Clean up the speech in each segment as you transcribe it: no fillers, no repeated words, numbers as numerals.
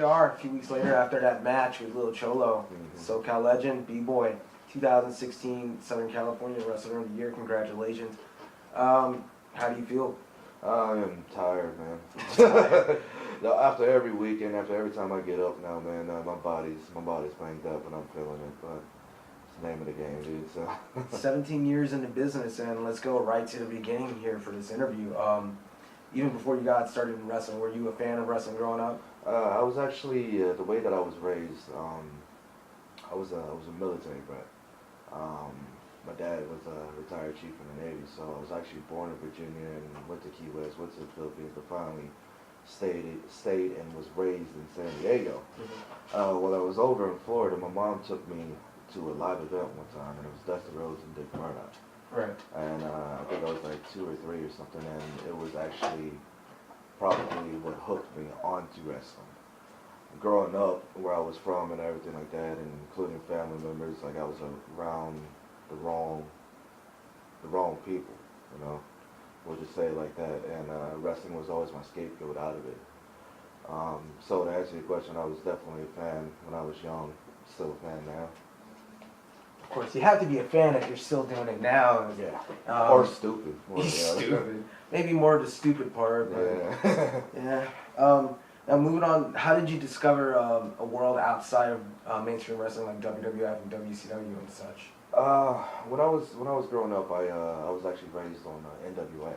are a few weeks later after that match with Lil Cholo, SoCal legend, B-Boy, 2016 Southern California Wrestler of the Year. Congratulations. How do you feel? I am tired, man. No, after every weekend, after every time I get up now, man, my body's banged up and I'm feeling it, but it's the name of the game, dude. So 17 years in the business, and let's go right to the beginning here for this interview. Even before you got started in wrestling, were you a fan of wrestling growing up? I was actually the way that I was raised. I was a military brat. My dad was a retired chief in the Navy, so I was actually born in Virginia and went to Key West, went to the Philippines, but finally stayed and was raised in San Diego. While I was over in Florida, my mom took me to a live event one time, and it was Dusty Rhodes and Dick Murdoch. Right. And I think I was like 2 or 3 or something, and it was actually probably what hooked me onto wrestling. Growing up where I was from and everything like that, and including family members, like I was around the wrong people, you know. We'll just say it like that. And wrestling was always my scapegoat out of it. So to answer your question, I was definitely a fan when I was young. Still a fan now. Of course, you have to be a fan if you're still doing it now. Yeah. Or stupid. Stupid. Maybe more the stupid part. But Yeah. yeah. Now moving on, how did you discover a world outside of mainstream wrestling like WWF and WCW and such? When I was growing up, I was actually raised on NWA.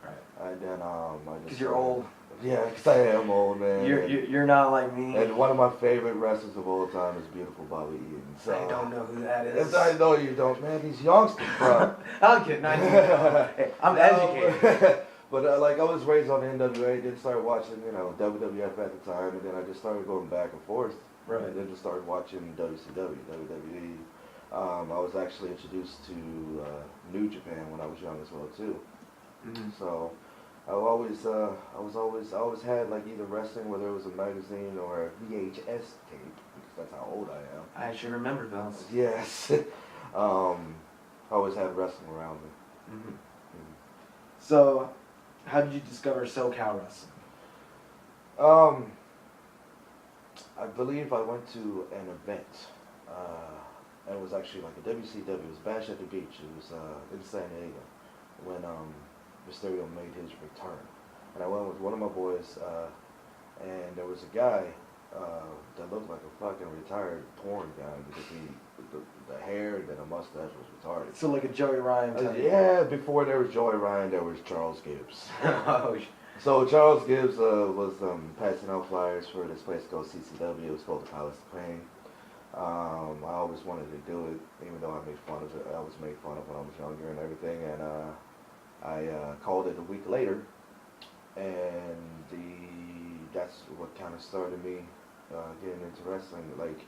Right. And then I just. Because you're old. Yeah, because I am old, man. You're not like me. And one of my favorite wrestlers of all time is Beautiful Bobby Eaton. So I don't know who that is. I know you don't, man. These youngsters, bro. I'm kidding. Hey, I'm educated. But like I was raised on NWA, then started watching, you know, WWF at the time, and then I just started going back and forth. Right. And then just started watching WCW, WWE. I was actually introduced to New Japan when I was young as well too. So I always had like either wrestling, whether it was a magazine or a VHS tape, because that's how old I am. I should remember those. Yes. I always had wrestling around me. So, how did you discover SoCal wrestling? I believe I went to an event. It was actually like a WCW. It was Bash at the Beach. It was in San Diego when Mysterio made his return. And I went with one of my boys, and there was a guy that looked like a fucking retired porn guy because the hair and then a mustache was retarded. So like a Joey Ryan type. Yeah, before there was Joey Ryan, there was Charles Gibbs. Oh, So Charles Gibbs was passing out flyers for this place called CCW. It was called the Palace of Pain. I always wanted to do it, even though I made fun of it. I was made fun of when I was younger and everything. And I called it a week later, and that's what kind of started me getting into wrestling. Like,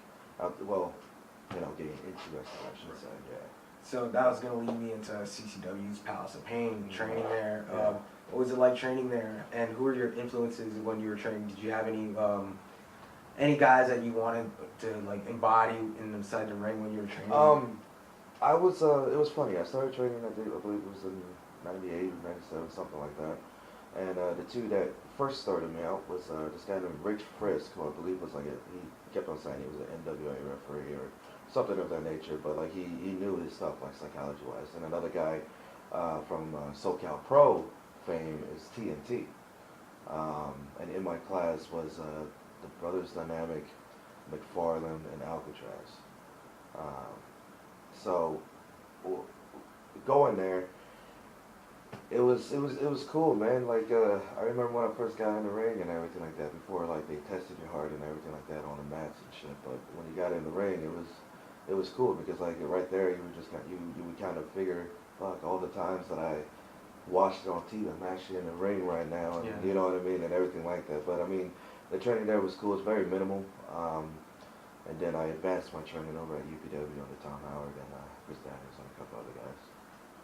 getting into wrestling, I should say. Yeah. So that was going to lead me into CCW's Palace of Pain, training there. Yeah. What was it like training there? And who were your influences when you were training? Did you have any guys that you wanted to like embody inside the ring when you were training? It was funny. I started training, I believe it was in 98 or 97, something like that. And the two that first started me out was this guy named Rich Frisk, who I believe was like he kept on saying he was an NWA referee or something of that nature, but like he knew his stuff, like psychology-wise. And another guy from SoCal Pro fame is TNT. And in my class was the Brothers Dynamic, McFarlane, and Alcatraz. So going there, it was cool, man. Like I remember when I first got in the ring and everything like that. Before like they tested your heart and everything like that on the mats and shit. But when you got in the ring, it was cool because like right there you would kind of figure, fuck, all the times that I watched it on TV, I'm actually in the ring right now, and you know what I mean, and everything like that. But I mean, the training there was cool. It's very minimal. And then I advanced my training over at UPW under Tom Howard and Chris Daniels and a couple other guys.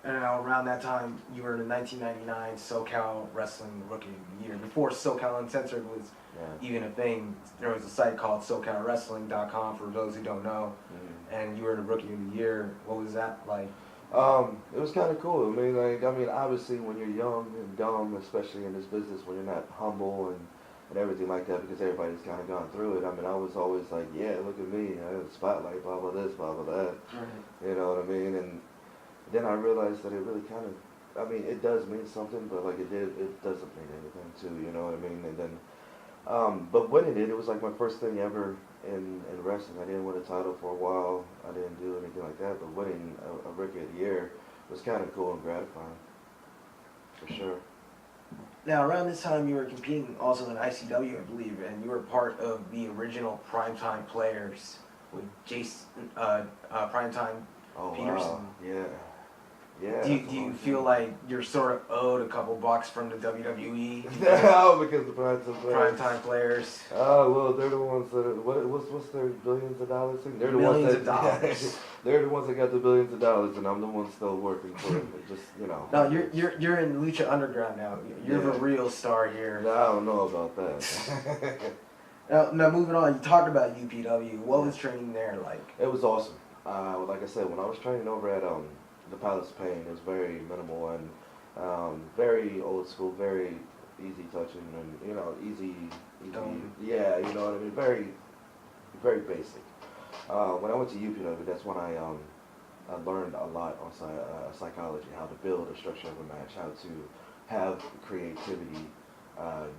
And around that time, you were in the 1999 SoCal Wrestling Rookie of the Year. Before SoCal Uncensored was even a thing, there was a site called SoCalWrestling.com for those who don't know. And you were the Rookie of the Year. What was that like? It was kind of cool. I mean, obviously when you're young and dumb, especially in this business, when you're not humble and and everything like that because everybody's kind of gone through it. I mean, I was always like, yeah, look at me, I have the spotlight, blah blah this, blah blah that. Right. You know what I mean? And then I realized that it really kind of, I mean, it does mean something, but like it doesn't mean anything too. You know what I mean? And then, but winning it was like my first thing ever in wrestling. I didn't win a title for a while. I didn't do anything like that. But winning a Rookie of the Year was kind of cool and gratifying, for sure. Now, around this time, you were competing also in ICW, I believe, and you were part of the original Primetime Players with Jason, Primetime Oh Peterson. wow, yeah, yeah. Do you feel like you're sort of owed a couple bucks from the WWE? No, because the Primetime Players. Oh well, they're the ones that what's their billions of dollars thing? They're the Millions ones of that, dollars. they're the ones that got the billions of dollars, and I'm the one still working for them. It just No, you're in Lucha Underground now. You're the real star here. No, I don't know about that. Now moving on, you talked about UPW. What was training there like? It was awesome. Like I said, when I was training over at the Palace of Pain, it was very minimal and very old school, very easy touching, and easy. Yeah, you know what I mean. Very, very basic. When I went to UPW, that's when I learned a lot on psychology, how to build a structure of a match, how to have creativity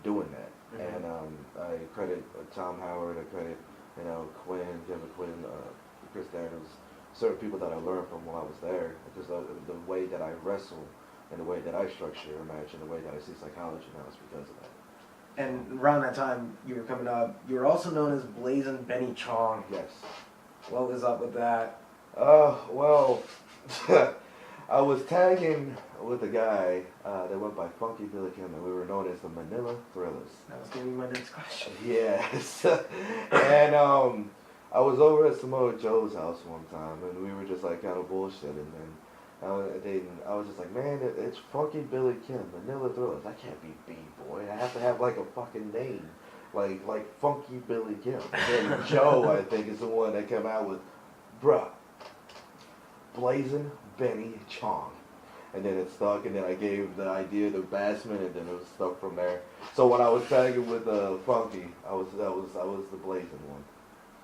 doing that. Mm-hmm. And I credit Tom Howard, I credit Quinn, Kevin Quinn, Chris Daniels, certain people that I learned from while I was there, because the way that I wrestle and the way that I structure a match and the way that I see psychology now is because of that. And around that time you were coming up, you were also known as Blazing Benny Chong. Yes. What was up with that? Well, I was tagging with a guy that went by Funky Billy Kim, and we were known as the Manila Thrillers. That was going to be my next question. Yes. And I was over at Samoa Joe's house one time, and we were just like kind of bullshitting, and I was just like, man, it's Funky Billy Kim, Manila Thrillers. I can't be B-Boy. I have to have like a fucking name, like Funky Billy Kim. And then Joe, I think, is the one that came out with, bruh, Blazing Benny Chong. And then it stuck, and then I gave the idea to Bassman, and then it was stuck from there. So when I was tagging with Funky, I was the Blazing one.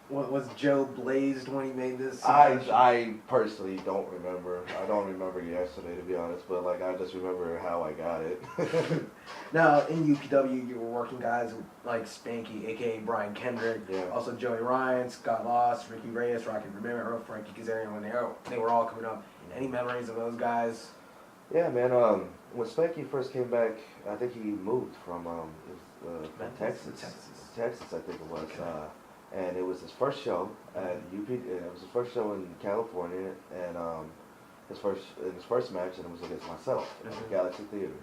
What was Joe blazed when he made this? I personally don't remember. I don't remember yesterday, to be honest, but like I just remember how I got it. Now in UPW, you were working guys like Spanky, aka Brian Kendrick, also Joey Ryan, Scott Lost, Ricky Reyes, Rocky Romero, Frankie Kazarian. When they were all coming up. Any memories of those guys? Yeah, man. When Spanky first came back, I think he moved from Texas, I think it was. Okay. And it was his first show at UP. It was his first show in California, and his first match, and it was against myself at the Galaxy Theater.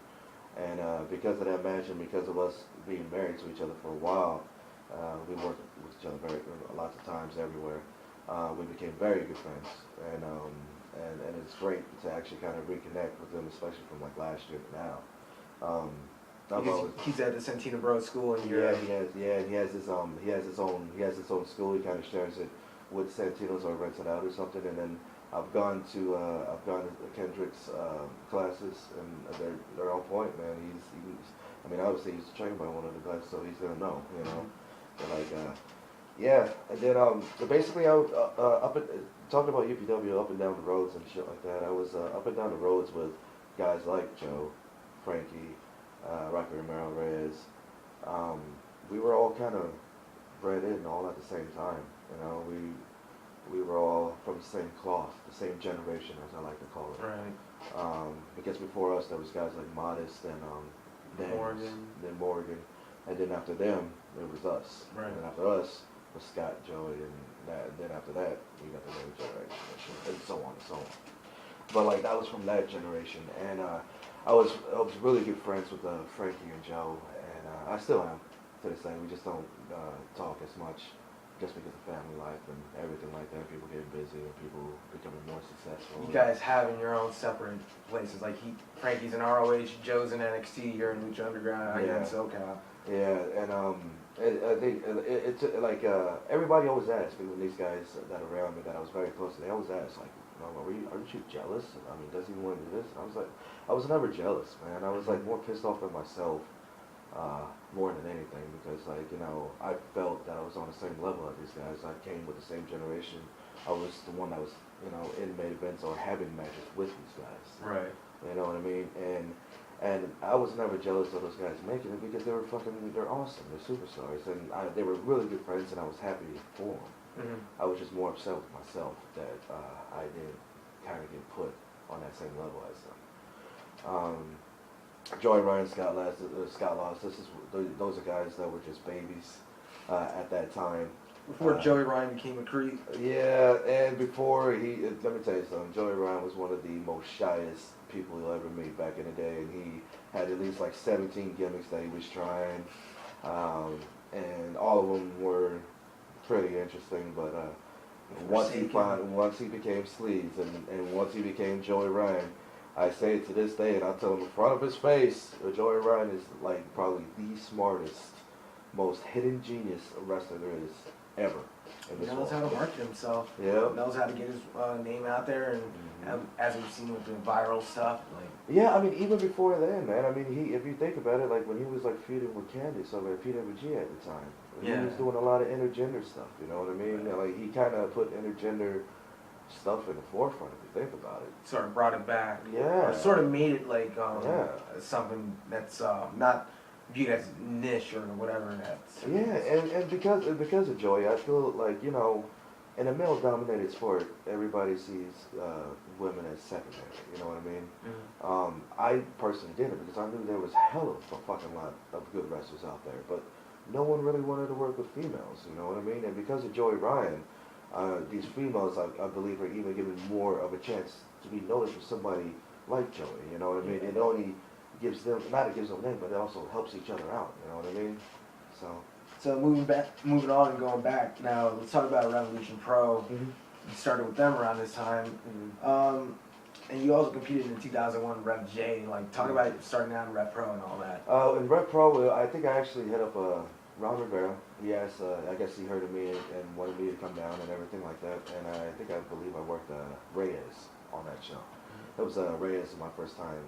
And because of that match, and because of us being married to each other for a while, we worked with each other lots of times everywhere. We became very good friends, and it's great to actually kind of reconnect with them, especially from like last year to now. He's at the Santino Bros school in Europe. He has his own school. He kind of shares it with Santino's or rents it out or something. And then I've gone to Kendrick's classes, and they're on point, man. I mean, obviously he's trained by one of the guys, so he's gonna know, you know. But like, yeah. And then so basically I was talking about UPW up and down the roads and shit like that. I was up and down the roads with guys like Joe, Frankie, Rocky Romero, Reyes. We were all kind of bred in all at the same time. You know, we were all from the same cloth, the same generation, as I like to call it. Right. Because before us, there was guys like Modest and Morgan, and then after them, it was us. Right. And then after us was Scott, Joey, and then after that, we got the new generation, and so on and so on. But like that was from that generation, and I was really good friends with Frankie and Joe, and I still am to this day. We just don't talk as much, just because of family life and everything like that. People getting busy and people becoming more successful. You guys having your own separate places, like Frankie's in ROH, Joe's in NXT, you're in Lucha Underground, you're in SoCal. Yeah, and I think it's like everybody always asks me when these guys that are around me that I was very close to, they always ask like, aren't you jealous? I mean, does he want to do this? And I was like, I was never jealous, man. I was like more pissed off at myself more than anything, because like, you know, I felt that I was on the same level as these guys. I came with the same generation. I was the one that was, you know, in main events or having matches with these guys. Right. You know what I mean? And I was never jealous of those guys making it, because they're awesome. They're superstars, and they were really good friends, and I was happy for them. Mm-hmm. I was just more upset with myself that I didn't kind of get put on that same level as them. Joey Ryan, Scott Lost. Those are guys that were just babies at that time. Before Joey Ryan became a creep. Yeah, and before let me tell you something. Joey Ryan was one of the most shyest people you'll ever meet back in the day, and he had at least like 17 gimmicks that he was trying, and all of them were pretty interesting. But once he became Sleeves, and once he became Joey Ryan, I say it to this day, and I tell him in front of his face, Joey Ryan is like probably the smartest, most hidden genius wrestler there is ever. He knows how to market himself. Yeah. Knows how to get his name out there, and as we've seen with the viral stuff, like. Yeah, I mean, even before then, man. I mean, if you think about it, like when he was like feuding with Candice over at PWG at the time, he was doing a lot of intergender stuff. You know what I mean? Right. Like he kind of put intergender stuff in the forefront if you think about it. Sort of brought it back. Yeah. Or sort of made it like something that's not viewed as niche or whatever. That's and because of Joey, I feel like, you know, in a male-dominated sport, everybody sees women as secondary. You know what I mean? Mm-hmm. I personally didn't, because I knew there was hell of a fucking lot of good wrestlers out there, but no one really wanted to work with females. You know what I mean? And because of Joey Ryan, these females, I believe, are even given more of a chance to be noticed for somebody like Joey. You know what I mean? It only gives them, not it gives them a name, but it also helps each other out. You know what I mean? So moving on and going back now, let's talk about Revolution Pro. Mm-hmm. You started with them around this time, and you also competed in 2001 Rev J. Like, talk about starting out in Rev Pro and all that. In Rev Pro, I think I actually hit up Ron Rivera. He asked, I guess he heard of me and wanted me to come down and everything like that. And I believe I worked Reyes on that show. It was Reyes my first time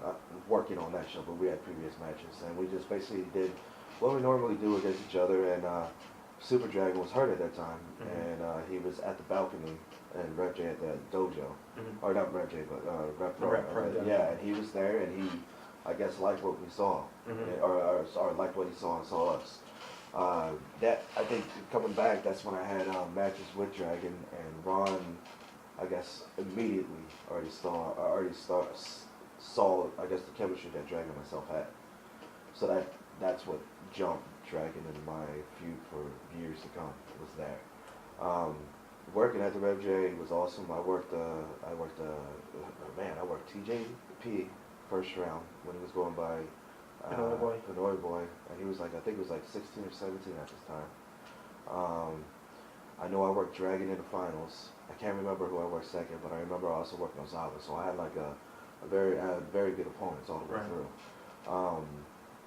working on that show, but we had previous matches, and we just basically did what we normally do against each other. And Super Dragon was hurt at that time, and he was at the balcony, and Rev J at the dojo, or not Rev J, but Rev Pro. Yeah, and he was there, and he, I guess, liked what we saw, or liked what he saw and saw us. That, I think, coming back, that's when I had matches with Dragon, and Ron, I guess, immediately already saw, I guess, the chemistry that Dragon and myself had. So that's what jumped Dragon in my feud for years to come, was there. Working at the Rev J was awesome. I worked TJP first round when he was going by Pinoy Boy, and he was like, I think it was like 16 or 17 at this time. I know I worked Dragon in the finals. I can't remember who I worked second, but I remember I also worked Ozawa, so I had like I had very good opponents all the way through.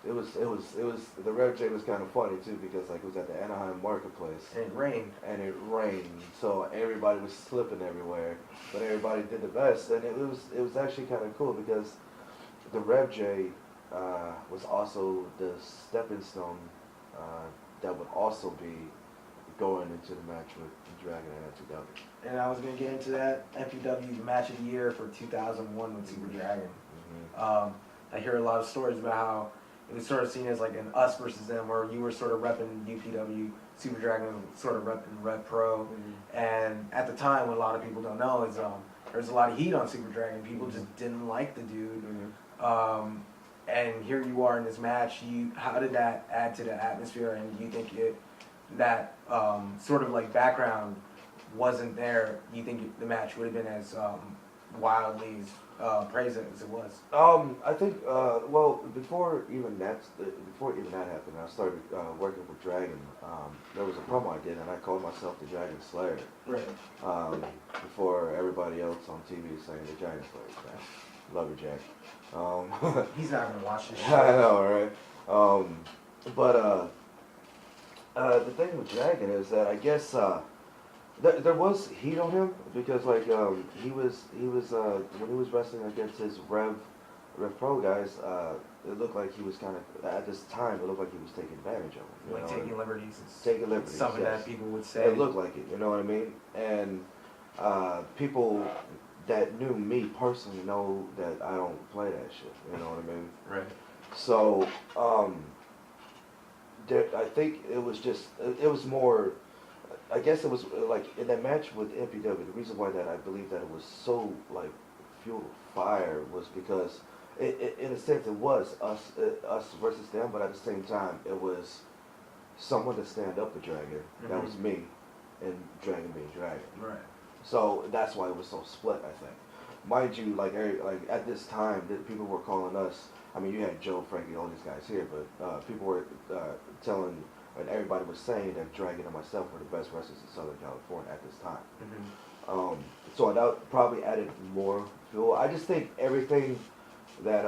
It was the Rev J was kind of funny too, because like it was at the Anaheim Marketplace. And it rained. So everybody was slipping everywhere, but everybody did the best, and it was actually kind of cool, because the Rev J was also the stepping stone that would also be going into the match with Dragon and FTW. And I was going to get into that. FTW Match of the Year for 2001 with Super Dragon. I hear a lot of stories about how it was sort of seen as like an us versus them, where you were sort of repping UPW, Super Dragon was sort of repping Rev Pro. And at the time, what a lot of people don't know is there was a lot of heat on Super Dragon. People just didn't like the dude. And here you are in this match. How did that add to the atmosphere? And do you think that sort of like background wasn't there? Do you think the match would have been as wildly praised as it was? I think well, before even that happened, I started working with Dragon. There was a promo I did, and I called myself the Dragon Slayer. Right. Before everybody else on TV was saying the Dragon Slayer. Man. Love you, Jack. He's not gonna watch this show. I know, right? But the thing with Dragon is that I guess there was heat on him, because like he was when he was wrestling against his Rev Pro guys, it looked like he was kind of, at this time, it looked like he was taking advantage of him. Like taking liberties. Taking liberties, something yes. that people would say. It looked like it, you know what I mean? And people that knew me personally know that I don't play that shit, you know what I mean? Right. So, I think it was just, it was more, I guess it was like in that match with MPW, the reason why that I believe that it was so like fueled with fire was because in a sense it was us versus them, but at the same time it was someone to stand up to Dragon. That was me, and Dragon being Dragon. Right. So that's why it was so split, I think. Mind you, like at this time, people were calling us. I mean, you had Joe, Frankie, all these guys here, but people were telling, and everybody was saying that Dragon and myself were the best wrestlers in Southern California at this time. So that probably added more fuel. I just think everything that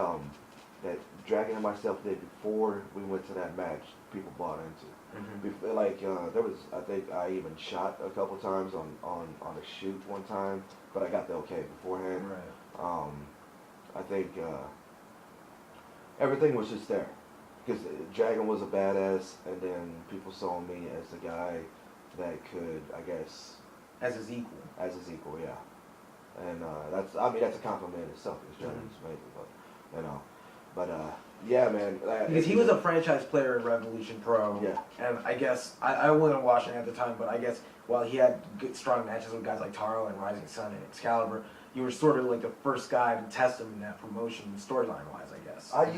that Dragon and myself did before we went to that match, people bought into. There was, I think I even shot a couple times on a shoot one time, but I got the okay beforehand. Right. I think everything was just there because Dragon was a badass, and then people saw me as the guy that could, I guess, as his equal. As his equal, yeah. And that's a compliment in itself. Because Dragon's amazing, but you know, yeah, man. Because he was a franchise player in Revolution Pro. Yeah. And I guess, I wasn't watching at the time, but I guess while he had good, strong matches with guys like Taro and Rising Sun and Excalibur, you were sort of like the first guy to test him in that promotion, storyline-wise, I guess. I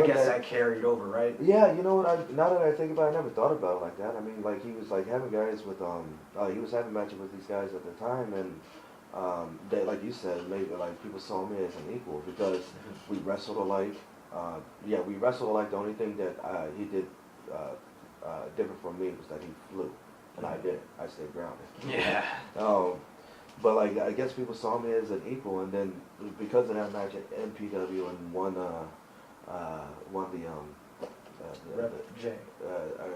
guess that carried over, right? Yeah, you know what? Now that I think about it, I never thought about it like that. I mean, like he was like having guys with he was having matches with these guys at the time, and they, like you said, maybe like people saw me as an equal because we wrestled alike. We wrestled alike. The only thing that he did different from me was that he flew, and I didn't. I stayed grounded. Yeah. But like I guess people saw me as an equal, and then because of that match at MPW and won the Rep J.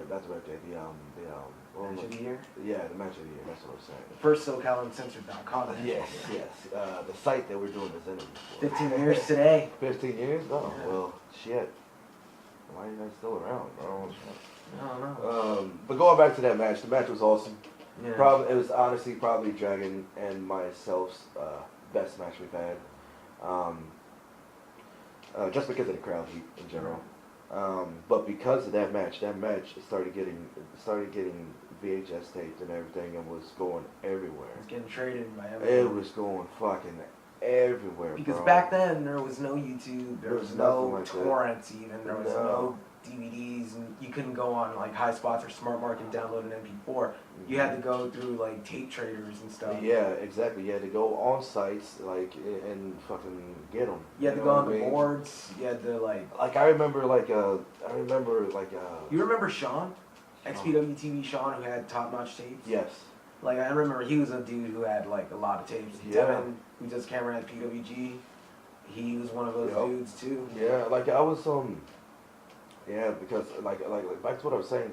That's Rep J. Match of the year? Yeah, the match of the year. That's what I'm saying. First SoCal Uncensored.com. Yes. The site that we're doing this interview for. 15 years today. 15 years? Oh, yeah. Well, shit. Why are you guys still around, bro? I don't know. But going back to that match, the match was awesome. Yeah. It was honestly probably Dragon and myself's best match we've had. Just because of the crowd heat in general. But because of that match started getting VHS taped and everything, and was going everywhere. It's getting traded by everyone. It was going fucking everywhere, because bro. back then there was no YouTube, there was no like torrents even, there was no DVDs, and you couldn't go on like High Spots or Smart Market and download an MP4. You had to go through like tape traders and stuff. Yeah, exactly. You had to go on sites like and fucking get them. You had to go on the boards. You had to like. I remember You remember Sean, XPW TV Sean, who had top notch tapes? Yes. Like I remember he was a dude who had like a lot of tapes. Yeah. Devin, who does camera at PWG, he was one of those dudes too. Yeah, like I was yeah, because like back to what I was saying,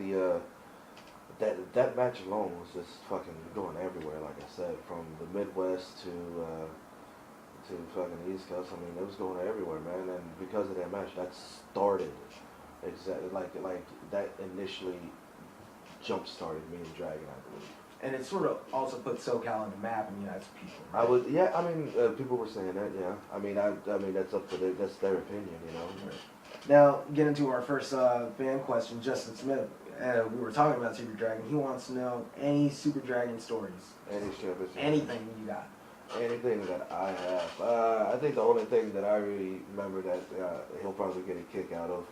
that match alone was just fucking going everywhere. Like I said, from the Midwest to fucking the East Coast. I mean, it was going everywhere, man. And because of that match, that started exactly like that initially jump started me and Dragon, I believe. And it sort of also put SoCal on the map in the United people. Right? I mean, people were saying that, yeah. I mean, that's up to that's their opinion, you know. Right. Now, get into our first fan question, Justin Smith. We were talking about Super Dragon. He wants to know any Super Dragon stories. Anything you got. Anything that I have. I think the only thing that I really remember that he'll probably get a kick out of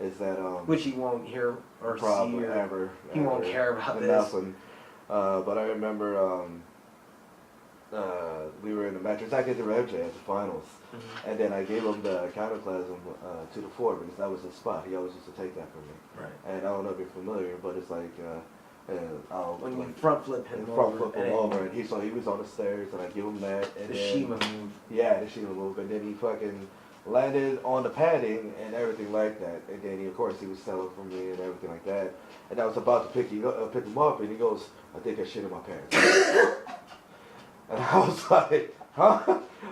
is that which he won't hear or probably see or ever. He won't care about this. Nothing. But I remember we were in the match. It's actually the Rev J at the finals, and then I gave him the counterclasm to the floor because that was his spot. He always used to take that from me. Right. And I don't know if you're familiar, but it's like when you front flip him over, and he was on the stairs, and I give him that. And the Shima move. Yeah, the Shima move, and then he fucking landed on the padding and everything like that. And then of course he was selling for me and everything like that. And I was about to pick him up, and he goes, "I think I shit in my pants." And I was like, "Huh?"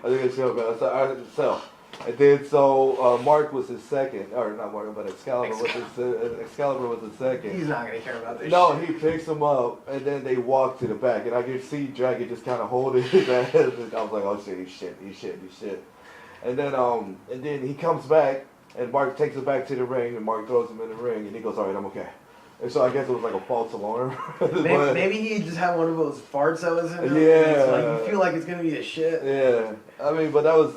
I think I shit in my pants. So And then so Mark was his second, or not Mark, but Excalibur was his second. He's not gonna care about this. No, shit. he picks him up, and then they walk to the back, and I can see Dragon just kind of holding his ass. And I was like, oh shit, he's shit. And then he comes back, and Mark takes him back to the ring, and Mark throws him in the ring, and he goes, all right, I'm okay. And so I guess it was like a false alarm. maybe he just had one of those farts that was in him. Yeah. It's like you feel like it's gonna be a shit. Yeah. I mean, but that was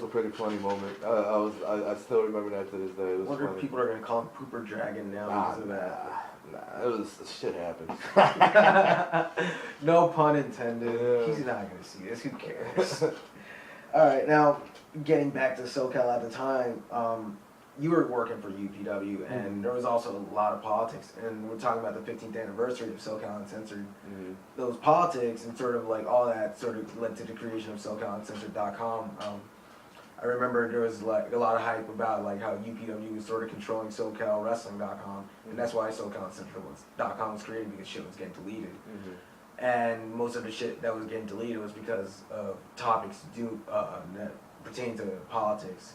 a pretty funny moment. I still remember that to this day. It was I wonder funny. if people are gonna call him Pooper Dragon now because of that. Nah, it was shit happens. No pun intended. Yeah. He's not gonna see this. Who cares? All right, now getting back to SoCal at the time, you were working for UPW, and there was also a lot of politics. And we're talking about the 15th anniversary of SoCal Uncensored. Mm-hmm. Those politics and sort of like all that sort of led to the creation of SoCalUncensored.com. I remember there was like a lot of hype about like how UPW was sort of controlling SoCalWrestling.com, and that's why SoCalUncensored.com was created, because shit was getting deleted. Mm-hmm. And most of the shit that was getting deleted was because of topics that pertain to politics.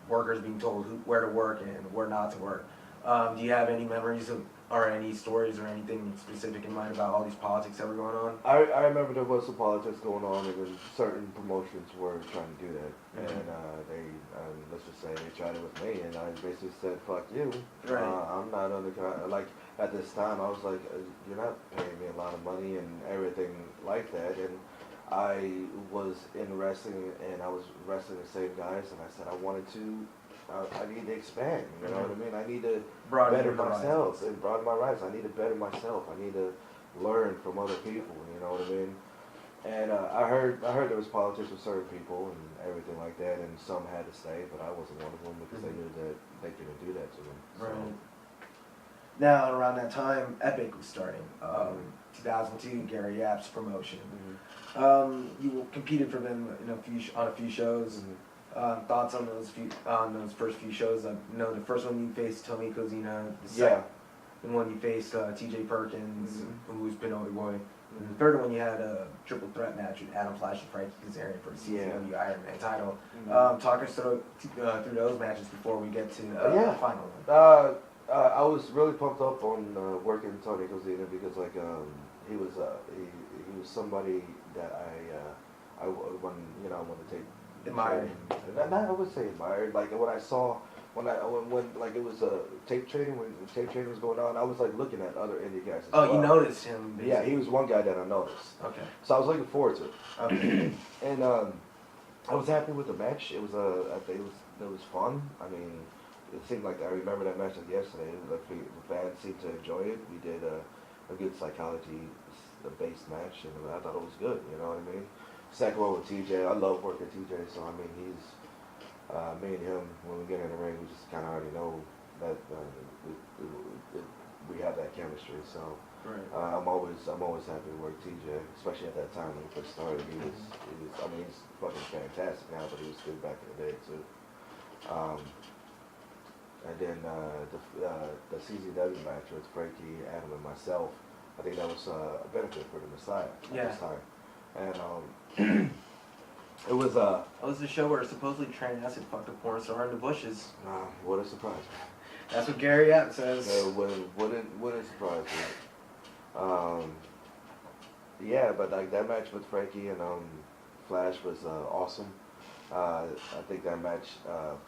Workers being told where to work and where not to work. Do you have any memories of, or any stories or anything specific in mind about all these politics that were going on? I remember there was some politics going on, and then certain promotions were trying to do that. Mm-hmm. And they, let's just say they tried it with me, and I basically said, fuck you. Right. I'm not under, like, at this time, I was like, you're not paying me a lot of money and everything like that. And I was in wrestling, and I was wrestling the same guys, and I said I wanted to, I need to expand, you know what I mean? I need to better myself and broaden my rights. I need to better myself. I need to learn from other people, you know what I mean? And I heard there was politics with certain people and everything like that, and some had to stay, but I wasn't one of them because they knew that they couldn't do that to them. So. Right. Now, around that time, Epic was starting. 2002, Gary Yap's promotion. You competed for them on a few shows. Thoughts on those first few shows? I know the first one you faced Tommy Cozina. The one you faced T.J. Perkins, who's been Old Boy. And the third one you had a triple threat match with Adam Flash and Frankie Kazarian for the CZW Iron Man title. Talk us through those matches before we get to the final one. I was really pumped up on working with Tony Cozina because he was somebody that I wanted to take admired. I would say admired. Like when I saw when like it was tape trading, when tape trading was going on, I was like looking at other indie guys. You noticed him? Basically. Yeah, he was one guy that I noticed. Okay. So I was looking forward to it. Okay. And I was happy with the match. It was I think it was fun. I mean, it seemed like I remember that match like yesterday. It was like the fans seemed to enjoy it. We did a good psychology-based match, and I thought it was good. You know what I mean? Second one with TJ. I love working with TJ, so I mean he's me and him when we get in the ring, we just kind of already know that we have that chemistry. So I'm always happy to work TJ, especially at that time when he first started. He was I mean he's fucking fantastic now, but he was good back in the day too. And then the CZW match with Frankie, Adam, and myself, I think that was a benefit for the Messiah at this time. And it was That was the show where supposedly Trent Acid fucked a porn star in the bushes. What a surprise! That's what Gary Yap says. Wouldn't surprise me. Yeah, but like that match with Frankie and Flash was awesome. I think that match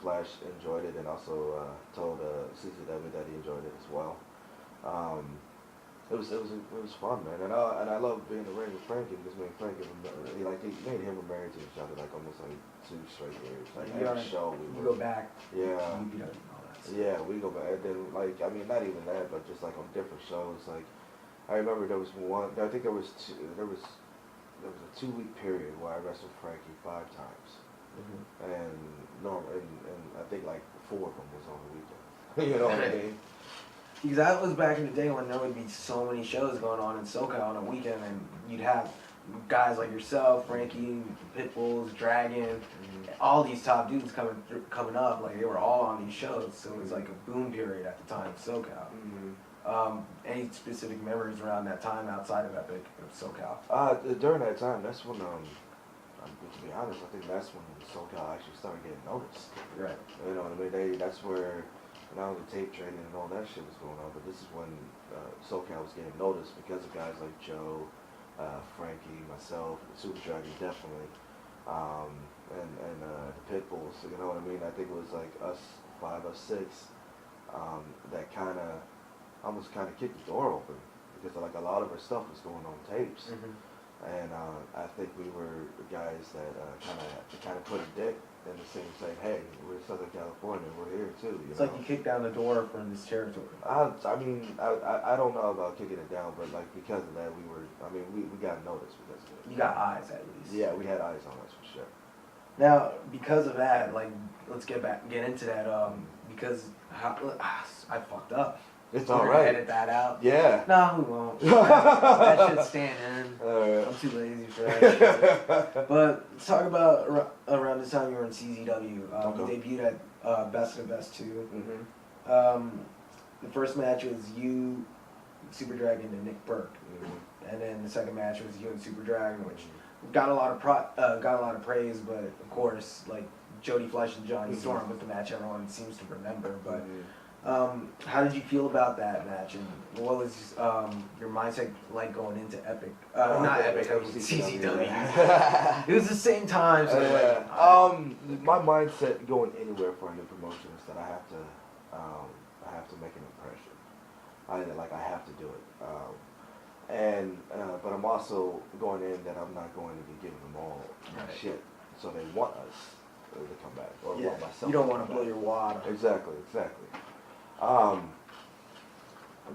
Flash enjoyed it and also told CZW that he enjoyed it as well. It was fun, man, and I love being in the ring with Frankie because me and Frankie, me and him were married to each other like almost like 2 straight years. Like every show we go back. Yeah. You know, all that stuff. Yeah, we go back. And then like I mean not even that, but just like on different shows. Like I remember there was one. I think there was a 2-week period where I wrestled Frankie 5 times, and I think like 4 of them was on the weekend. You know what I mean? Because that was back in the day when there would be so many shows going on in SoCal on a weekend, and you'd have guys like yourself, Frankie, Pitbulls, Dragon, all these top dudes coming up. Like they were all on these shows, so it was like a boom period at the time of SoCal. Any specific memories around that time outside of Epic of SoCal? During that time, that's when to be honest, I think that's when SoCal actually started getting noticed. Right. You know what I mean? That's where not only tape trading and all that shit was going on, but this is when SoCal was getting noticed because of guys like Joe, Frankie, myself, Super Dragon definitely, and the Pitbulls. You know what I mean? I think it was like us 5 or 6 that kind of almost kind of kicked the door open because like a lot of our stuff was going on tapes. And I think we were the guys that kind of put a dick in the scene, saying, "Hey, we're Southern California, we're here too." It's like you kicked down the door from this territory. I mean, I don't know about kicking it down, but like because of that, we got noticed because of it. You got eyes at least. Yeah, we had eyes on us for sure. Now, because of that, like, let's get into that. Because I fucked up. It's We're all gonna right. Edit that out. Yeah. No, we won't. That shit's staying in. All right. I'm too lazy for that shit. But let's talk about around this time you were in CZW. You debuted at Best of the Best 2. The first match was you, Super Dragon, and Nick Burke. And then the second match was you and Super Dragon, which got a lot of praise. But of course, like Jody Fleisch and Johnny Storm was the match everyone seems to remember. But how did you feel about that match, and what was your mindset like going into Epic? Not Epic, I mean CZW. It was the same time, so my mindset going anywhere for a new promotion is that I have to make an impression. I have to do it. But I'm also going in that I'm not going to be giving them all shit. So they want us to come back, or want myself. You don't want to blow your wad. Exactly.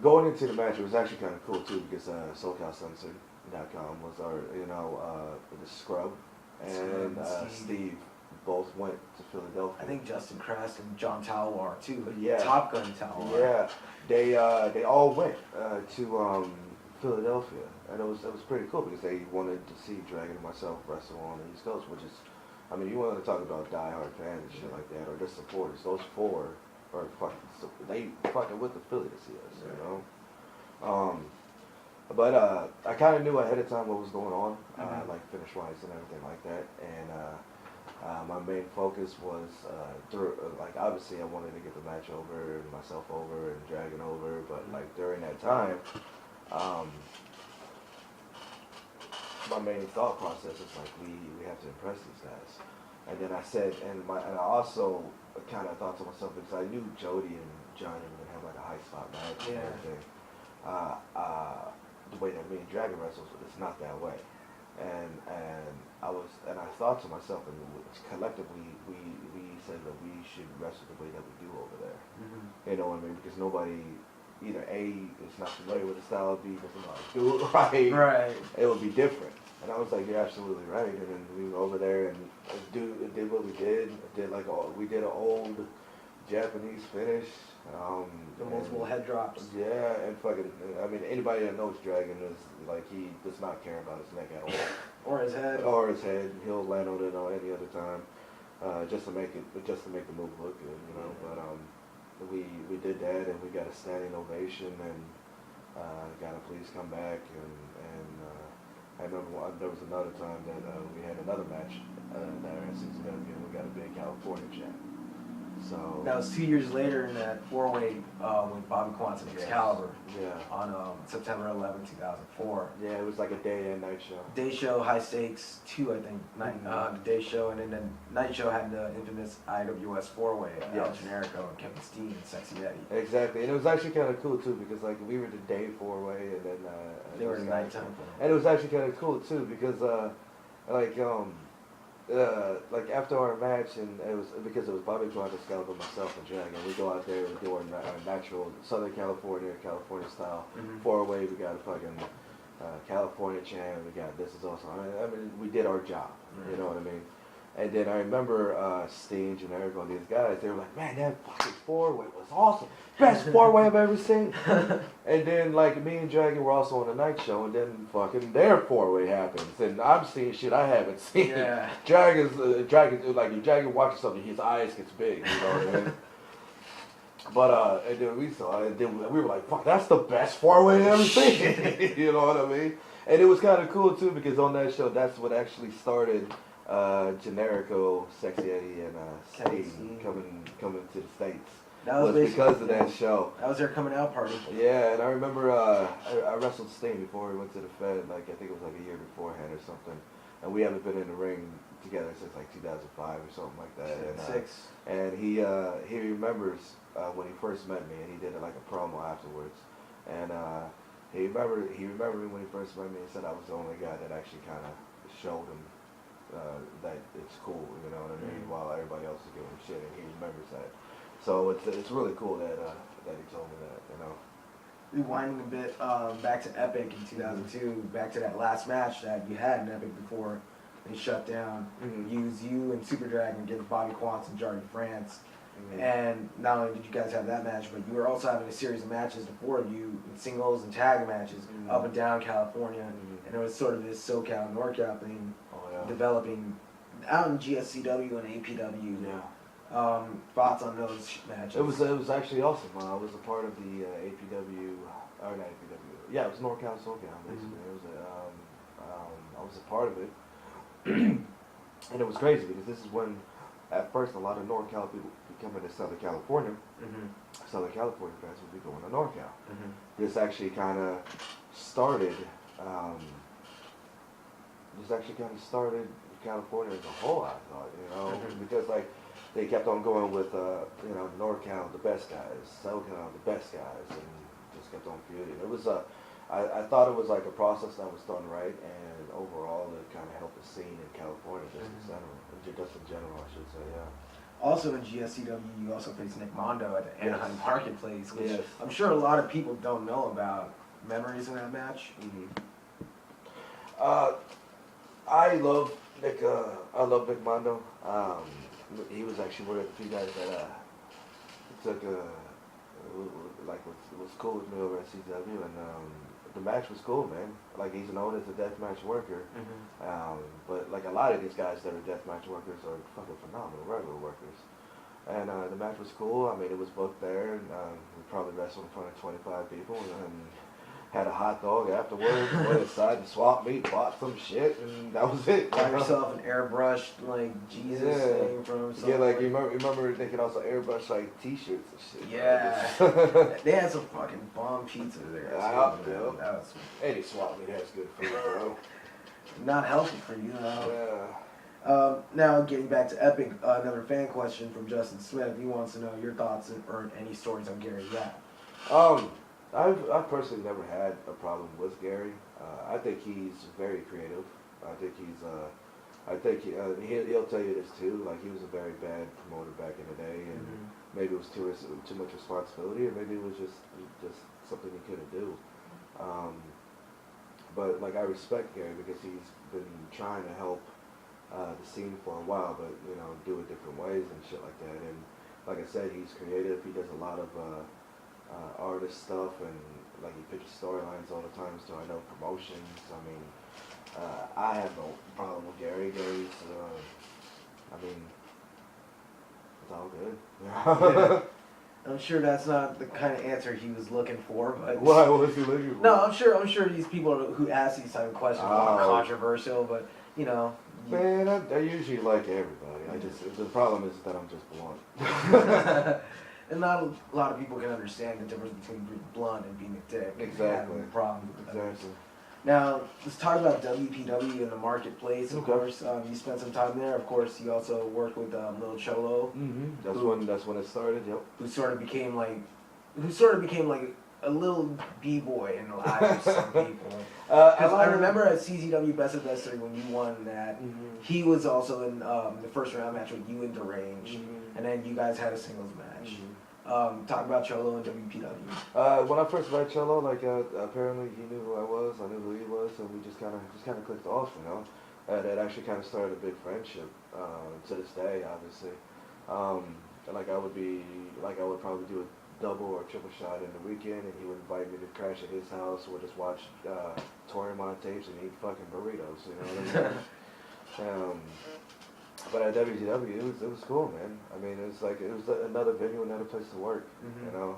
Going into the match, it was actually kind of cool too because SoCalCensored.com was our, the Scrub and Steve both went to Philadelphia. I think Justin Crest and John Talwar too. Yeah. Top Gun Talwar. Yeah, they all went to Philadelphia, and it was pretty cool because they wanted to see Dragon and myself wrestle on the East Coast, which is, I mean, you want to talk about diehard fans and shit like that, or just supporters. Those 4 are they fucking with the Philly to see us, you know. But I kind of knew ahead of time what was going on, like finish wise and everything like that, and my main focus was like obviously I wanted to get the match over and myself over and Dragon over, but like during that time, my main thought process is like we have to impress these guys, and then I said, and I also kind of thought to myself because I knew Jody and Johnny were gonna have like a high spot match and everything. The way that me and Dragon wrestles, it's not that way. And I thought to myself, and collectively we said that we should wrestle the way that we do over there. You know what I mean? Because nobody either A is not familiar with the style of beat, or somebody do it right. It would be different. And I was like, you're absolutely right. And then we went over there and did what we did. We did an old Japanese finish. The multiple head drops. Yeah, and fucking, I mean, anybody that knows Dragon is like, he does not care about his neck at all. Or his head. He'll land on it on any other time, just to make the move look good, you know. But we did that, and we got a standing ovation, and got a please come back, and I remember there was another time that we had another match there at CZW, and we got a big California chant. So that was 2 years later in that 4-way with Bobby Quantum Excalibur. Yeah. On September 11, 2004. Yeah, it was like a day and night show. Day show, high stakes, 2 I think. The day show, and then the night show had the infamous IWS 4-way. El Generico and Kevin Steen and Sexy Eddie. Exactly, and it was actually kind of cool too because like we were the day 4-way, and then they were the nighttime. And it was actually kind of cool too because like after our match, and it was Bobby Quantum Excalibur, myself, and Dragon. We go out there and do our natural Southern California style 4-way. We got a fucking California chant. We got This Is Awesome. I mean, we did our job. You know what I mean? And then I remember Steen, Generico, and these guys, they were like, man, that fucking 4-way was awesome. Best 4-way I've ever seen. And then, like, me and Dragon were also on the night show, and then fucking their 4-way happens. And I'm seeing shit I haven't seen. Yeah. Dragon, like, if Dragon watches something, his eyes gets big, you know what I mean? But, and then we saw it, and then we were like, fuck, that's the best 4-way I've ever seen. You know what I mean? And it was kind of cool, too, because on that show, that's what actually started Generico, Sexy Eddie, and Steve Steve. coming to the States. That was because of that show. That was their coming out party. Yeah, and I remember I wrestled Sting before we went to the Fed, like I think it was like a year beforehand or something. And we haven't been in the ring together since like 2005 or something like that. And he remembers when he first met me, and he did like a promo afterwards. And he remembered me when he first met me and said I was the only guy that actually kind of showed him that it's cool, you know what I mean, while everybody else is giving him shit, and he remembers that. So it's really cool that he told me that, you know. Rewinding a bit back to Epic in 2002, back to that last match that you had in Epic before they shut down. Use you and Super Dragon against Bobby Quance and Jardy France. And not only did you guys have that match, but you were also having a series of matches, the four of you, in singles and tag matches, up and down California. And it was sort of this SoCal, NorCal thing developing out in GSCW and APW. Thoughts on those matches? It was actually awesome. I was a part of the APW, or not APW. Yeah, it was NorCal, SoCal, basically. It was I was a part of it, and it was crazy because this is when, at first, a lot of NorCal people be coming to Southern California. Southern California fans would be going to NorCal. This actually kind of started. California as a whole, I thought, you know, because like they kept on going with you know, NorCal the best guys, SoCal the best guys, and just kept on feuding. It was I thought it was like a process that was done right, and overall it kind of helped the scene in California just in general, I should say, yeah. Also in GSCW, you also faced Nick Mondo at the Anaheim Marketplace, which I'm sure a lot of people don't know about. Memories in that match? I love Nick Mondo. He was actually one of the few guys that took was cool with me over at CW, and the match was cool, man. Like, he's known as a deathmatch worker, but like a lot of these guys that are deathmatch workers are fucking phenomenal regular workers. And the match was cool. I mean, it was booked there, and we probably wrestled in front of 25 people, and had a hot dog afterwards, went inside and swapped meat, bought some shit, and that was it. Got yourself an airbrushed, like, Jesus thing from something. Yeah, like, you remember they could also airbrush, like, t-shirts and shit. Yeah. They had some fucking bomb pizza there. Any swap meat has good food, bro. Not healthy for you, though. Yeah. Now, getting back to Epic, another fan question from Justin Smith. He wants to know your thoughts or any stories on Gary Yap. I've personally never had a problem with Gary. I think he's very creative. I think he'll tell you this too. Like, he was a very bad promoter back in the day, and maybe it was too much responsibility, or maybe it was just something he couldn't do. But like, I respect Gary because he's been trying to help the scene for a while, but you know, do it different ways and shit like that. And like I said, he's creative. He does a lot of artist stuff, and like, he pitches storylines all the time, so I know promotions. I mean, I have no problem with Gary. Gary's, I mean, it's all good. Yeah. I'm sure that's not the kind of answer he was looking for, but what was he looking for? No, I'm sure these people who ask these type of questions are controversial, but you know. Man, I usually like everybody. The problem is that I'm just blunt. And not a lot of people can understand the difference between being blunt and being a dick. Exactly. Problem. Exactly. Now, let's talk about WPW in the marketplace. Of course, you spent some time there. Of course, you also worked with Lil Cholo. That's when it started. Yep. Who sort of became like a little b-boy in the lives of some people. I remember at CZW Best of Best 3 when you won that, he was also in the first round match with you and Deranged, and then you guys had a singles match. Talk about Cholo and WPW. When I first met Cholo, like, apparently he knew who I was, I knew who he was, and we just kind of clicked off, you know. That actually kind of started a big friendship to this day, obviously. Like, I would probably do a double or triple shot in the weekend, and he would invite me to crash at his house. We'll just watch Toriyama tapes and eat fucking burritos, you know what I mean? But at WGW, it was cool, man. I mean, it was another venue, another place to work, you know.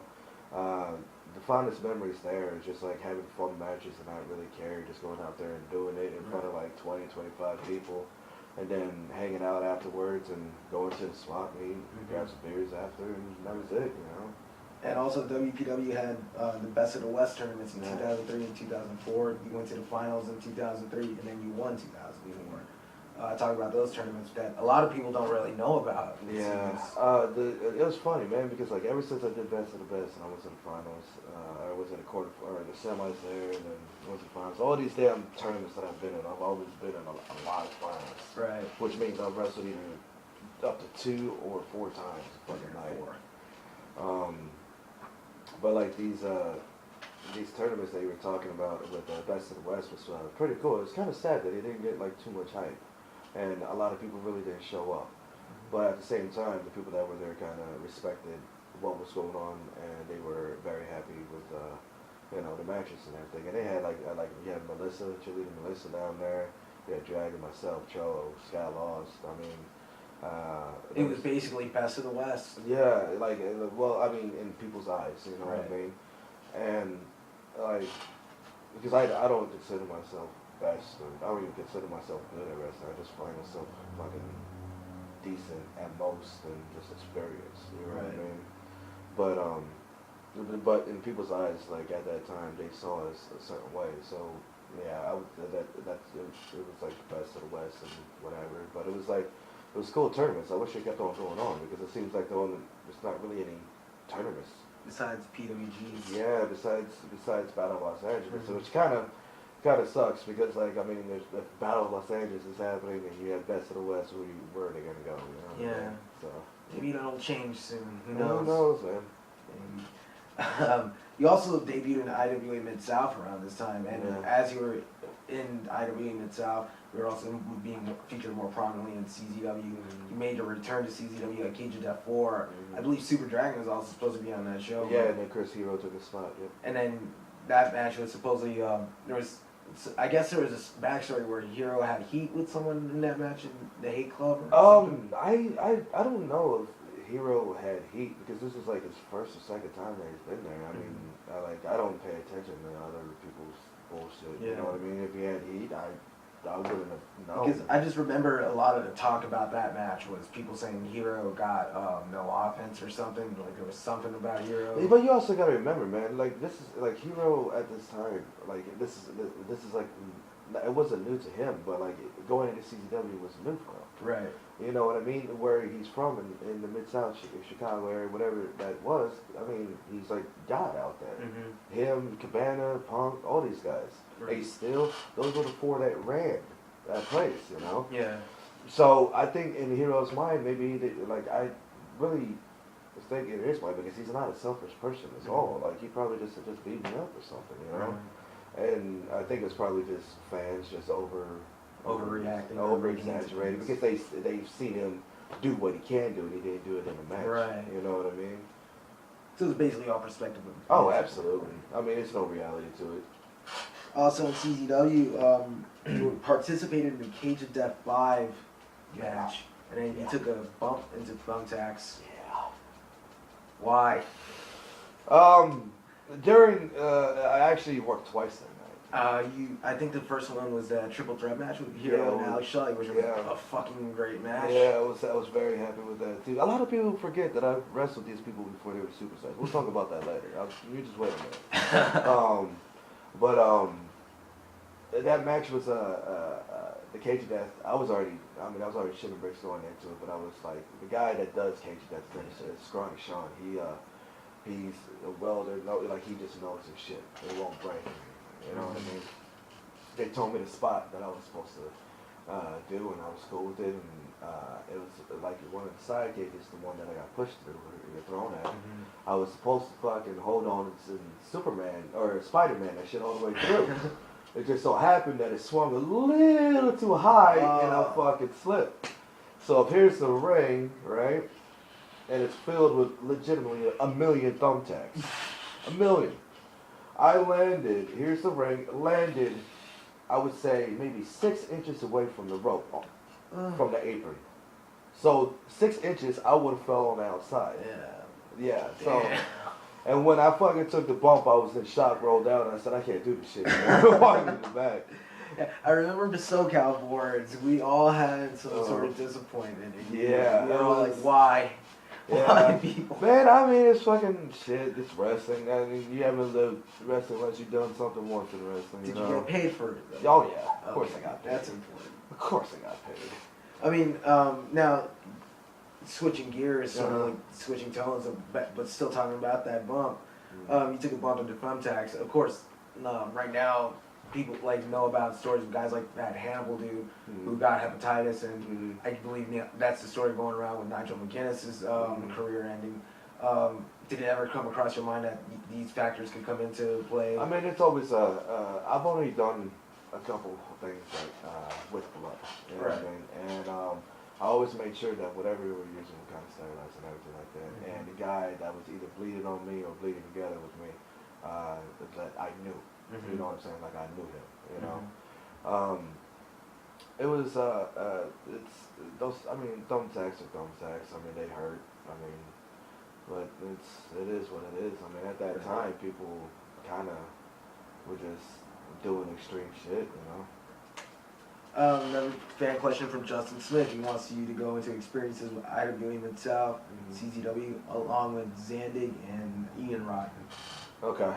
The fondest memories there is just like having fun matches and not really care, just going out there and doing it in front of like 20, 25 people. and then hanging out afterwards and going to the swap meet, grab some beers after, and that was it, you know. And also WPW had the Best of the West tournaments in 2003 and 2004. You went to the finals in 2003, and then you won 2004. Talk about those tournaments that a lot of people don't really know about. Yeah, it was funny, man, because like ever since I did Best of the Best and I was in the finals, I was in the the semis there, and then went to the finals. All these damn tournaments that I've been in, I've always been in a lot of finals. Right. Which means I've wrestled either up to 2 or 4 times a fucking night. But like these tournaments that you were talking about with Best of the West was pretty cool. It's kind of sad that it didn't get like too much hype, and a lot of people really didn't show up. But at the same time, the people that were there kind of respected what was going on, and they were very happy with the matches and everything. And they had like you had Melissa, cheerleader Melissa down there. You had Dragon, myself, Cholo, Sky Lost. I mean. It was basically Best of the West. Yeah, like, well, I mean, in people's eyes, you know what I mean? And, like, because I don't consider myself best, or I don't even consider myself good at wrestling. I just find myself fucking decent at most and just experienced, you know what I mean? But in people's eyes, like, at that time, they saw us a certain way, so, yeah, it was like the Best of the West and whatever, but it was like, it was cool tournaments. I wish they kept on going on because it seems like there's not really any tournaments. Besides PWGs. Yeah, besides Battle of Los Angeles, which kind of sucks because like I mean, there's the Battle of Los Angeles is happening and you have Best of the West. Where are they gonna go? You know? Yeah. So maybe that'll change soon. Who knows? Who knows, man. You also debuted in IWA Mid-South around this time, and as you were in IWA Mid-South, you were also being featured more prominently in CZW. You made your return to CZW at Cage of Death 4. I believe Super Dragon was also supposed to be on that show. Yeah, and then Chris Hero took a spot. Yep. And then that match was supposedly I guess there was this backstory where Hero had heat with someone in that match in the Hate Club. I don't know if Hero had heat because this is like his first or second time that he's been there. I mean, I don't pay attention to other people's bullshit. You know what I mean? If he had heat, I wouldn't have known. Because I just remember a lot of the talk about that match was people saying Hero got no offense or something. Like there was something about Hero. But you also gotta remember, man. Like this is like Hero at this time. Like this is like it wasn't new to him, but like going into CZW was new for him. Right. You know what I mean? Where he's from in the Mid-South, Chicago area, whatever that was. I mean, he's like God out there. Him, Cabana, Punk, all these guys. Right. Those were the 4 that ran that place, you know? Yeah. So I think in Hero's mind, maybe I really was thinking in his mind because he's not a selfish person at all. Like he probably just beat me up or something, you know? And I think it's probably just fans just overreacting, over-exaggerating because they've seen him do what he can do and he didn't do it in a match. Right. You know what I mean? So it's basically all perspective. Oh, absolutely. I mean, there's no reality to it. Also in CZW, you participated in the Cage of Death 5 match, and then you took a bump into thumbtacks. Yeah. Why? I actually worked twice that night. I think the first one was the triple threat match with Hero and Alex Shelley, which was a fucking great match. Yeah, I was very happy with that too. A lot of people forget that I've wrestled these people before they were superstars. We'll talk about that later. You just wait a minute. That match was the Cage of Death. I was already shipping bricks going into it, but I was like the guy that does Cage of Death is Scrawny Sean. He's a welder. He just knows his shit. It won't break. You know what I mean? They told me the spot that I was supposed to do, and I was cool with it. And it was like one of the side cages, the one that I got pushed through or thrown at. I was supposed to fucking hold on to Superman or Spider-Man that shit all the way through. It just so happened that it swung a little too high and I fucking slipped. So here's the ring, right? And it's filled with legitimately a million thumbtacks. A million. I landed, here's the ring, landed, I would say maybe 6 inches away from the rope, from the apron. So 6 inches, I would have fell on the outside. Yeah. So, and when I fucking took the bump, I was in shock, rolled down, and I said, I can't do this shit. I walked in the back. I remember the SoCal boards. We all had some sort of disappointment. Yeah, we were all like, why? Yeah. Why people? Man, I mean, it's fucking shit. It's wrestling. I mean, you haven't lived wrestling unless you've done something once in wrestling. Did you you know? get paid for it? Though? Oh yeah, of course I got paid. That's important. Of course I got paid. I mean, now switching gears, sort of like switching tones, but still talking about that bump. You took a bump into thumbtacks. Of course, right now people like know about stories of guys like that Hannibal dude who got hepatitis, and I believe that's the story going around with Nigel McGuinness's career ending. Did it ever come across your mind that these factors could come into play? I mean, it's always I've only done a couple of things like with blood, you know what I mean? And I always made sure that whatever we were using was kind of sterilized and everything like that. And the guy that was either bleeding on me or bleeding together with me, that I knew. You know what I'm saying? Like I knew him. You know. It was it's those. I mean, thumbtacks are thumbtacks. I mean, they hurt. I mean, but it is what it is. I mean, at that time, people kind of were just doing extreme shit. You know. Another fan question from Justin Smith. He wants you to go into experiences with IWA Mid-South, CZW, along with Zandig and Ian Rotten. Okay.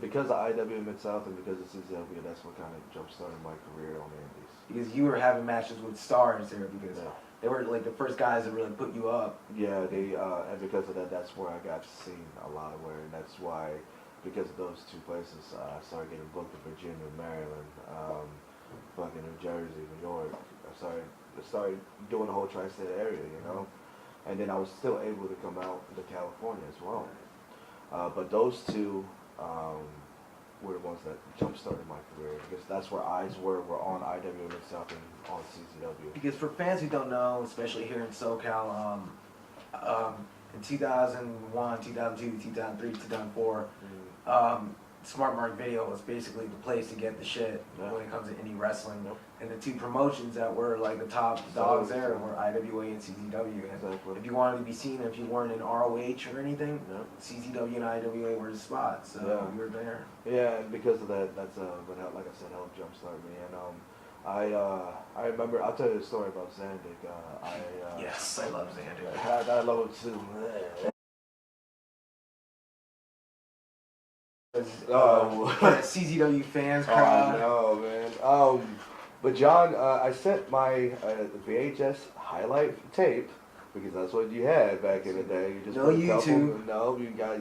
Because of IWA Mid-South and because of CZW, that's what kind of jump-started my career on the Indies. Because you were having matches with stars there, because they were like the first guys that really put you up. Yeah, and because of that, that's where I got seen a lot of where, and that's why, because of those two places, I started getting booked in Virginia, Maryland, fucking New Jersey, New York. I started doing the whole tri-state area, you know, and then I was still able to come out to California as well. But those two were the ones that jump-started my career, because that's where eyes were on IWA Mid-South and on CZW. Because for fans who don't know, especially here in SoCal, in 2001, 2002, 2003, 2004, Smart Mark Video was basically the place to get the shit when it comes to indie wrestling. And the two promotions that were like the top dogs there were IWA and CZW. And if you wanted to be seen, if you weren't in ROH or anything, CZW and IWA were the spots. So you were there. Yeah, and because of that, that's what, like I said, helped jumpstart me. And I remember, I'll tell you a story about Zandig. Yes, I love Zandig. I love him too. CZW fans crowd. Oh no, man. But John, I sent my VHS highlight tape, because that's what you had back in the day. You just no YouTube.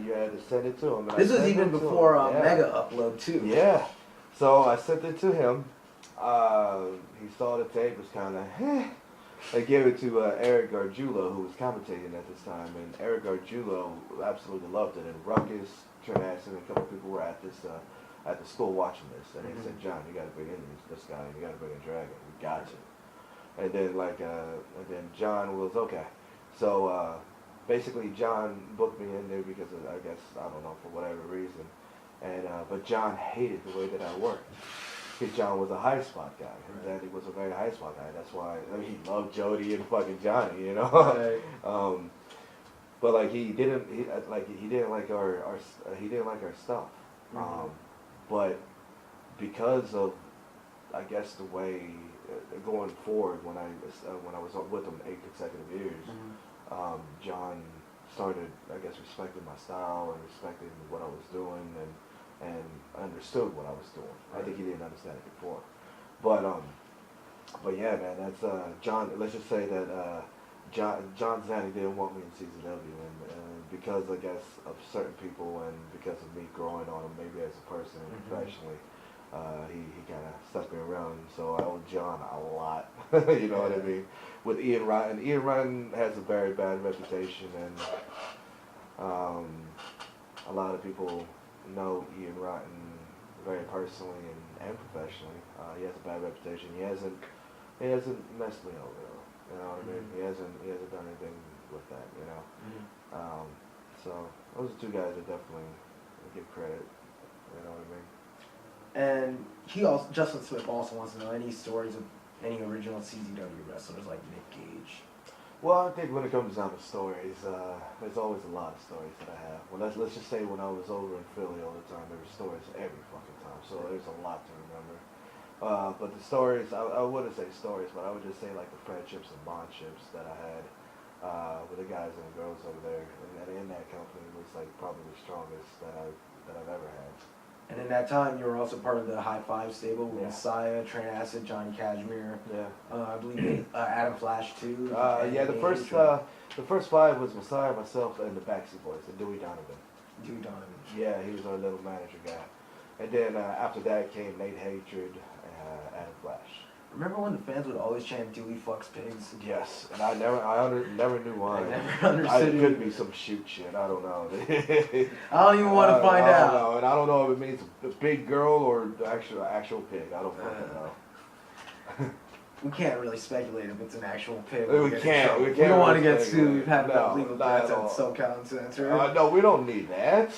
You had to send it to him. This was even before Mega Upload too. Yeah. So I sent it to him. He saw the tape, was kind of I gave it to Eric Gargiulo, who was commentating at this time, and Eric Gargiulo absolutely loved it. And Ruckus, Trent Aston, and a couple people were at the school watching this, and they said, "John, you got to bring in this guy. You got to bring in Dragon. We got you." And then then John was okay. So basically, John booked me in there because of, I guess, I don't know, for whatever reason. And but John hated the way that I worked. Because John was a high spot guy. His daddy was a very high spot guy. That's why he loved Jody and fucking Johnny, you know. But like he didn't like our stuff. But because of, I guess, the way going forward when I was with him 8 consecutive years, John started, I guess, respecting my style and respecting what I was doing and understood what I was doing. I think he didn't understand it before. But yeah, man, that's John. Let's just say that John Zandig didn't want me in CZW, and because, I guess, of certain people and because of me growing on him maybe as a person and professionally, he kind of stuck me around. So I owe John a lot. You know what I mean? With Ian Rotten. Ian Rotten has a very bad reputation, and a lot of people know Ian Rotten very personally and professionally. He has a bad reputation. He hasn't messed me over though. You know what I mean? He hasn't done anything with that, you know. So those are two guys that definitely give credit. You know what I mean? And Justin Smith also wants to know any stories of any original CZW wrestlers like Nick Gage. Well, I think when it comes down to stories, there's always a lot of stories that I have. Well, let's just say when I was over in Philly all the time, there were stories every fucking time. So there's a lot to remember. But the stories, I wouldn't say stories, but I would just say like the friendships and bondships that I had with the guys and the girls over there, and in that company was like probably the strongest that I've ever had. And in that time, you were also part of the High Five stable with Yeah. Messiah, Trent Acid, Johnny Cashmere. Yeah. I believe Adam Flash too. Yeah, the first five was Messiah, myself, and the Backseat Boys, and Dewey Donovan. Dewey Donovan. Yeah, he was our little manager guy. And then after that came Nate Hatred, Adam Flash. Remember when the fans would always chant "Dewey fucks pigs"? Yes, and I never knew why. I never understood It could it. be some shoot shit. I don't know. I don't even want to find I out. don't know, and I don't know if it means a big girl or the actual pig. I don't fucking know. We can't really speculate if it's an actual pig. We can't. We don't want to get speculate. sued. We've had enough No, legal not threats at at all. SoCal Uncensored. No, we don't need that.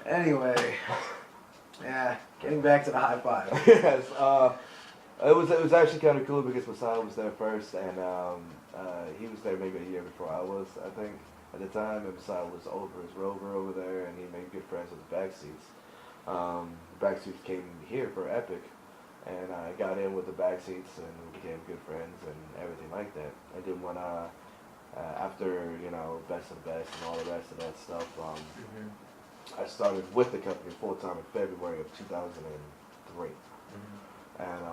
Anyway, yeah, getting back to the High Five. Yes, it was actually kind of cool because Messiah was there first, and he was there maybe a year before I was, I think, at the time. And Messiah was over as Rover over there, and he made good friends with the Backseats. The Backseats came here for Epic, and I got in with the Backseats, and we became good friends and everything like that. And then when after Best of the Best and all the rest of that stuff, I started with the company full time in February of 2003, and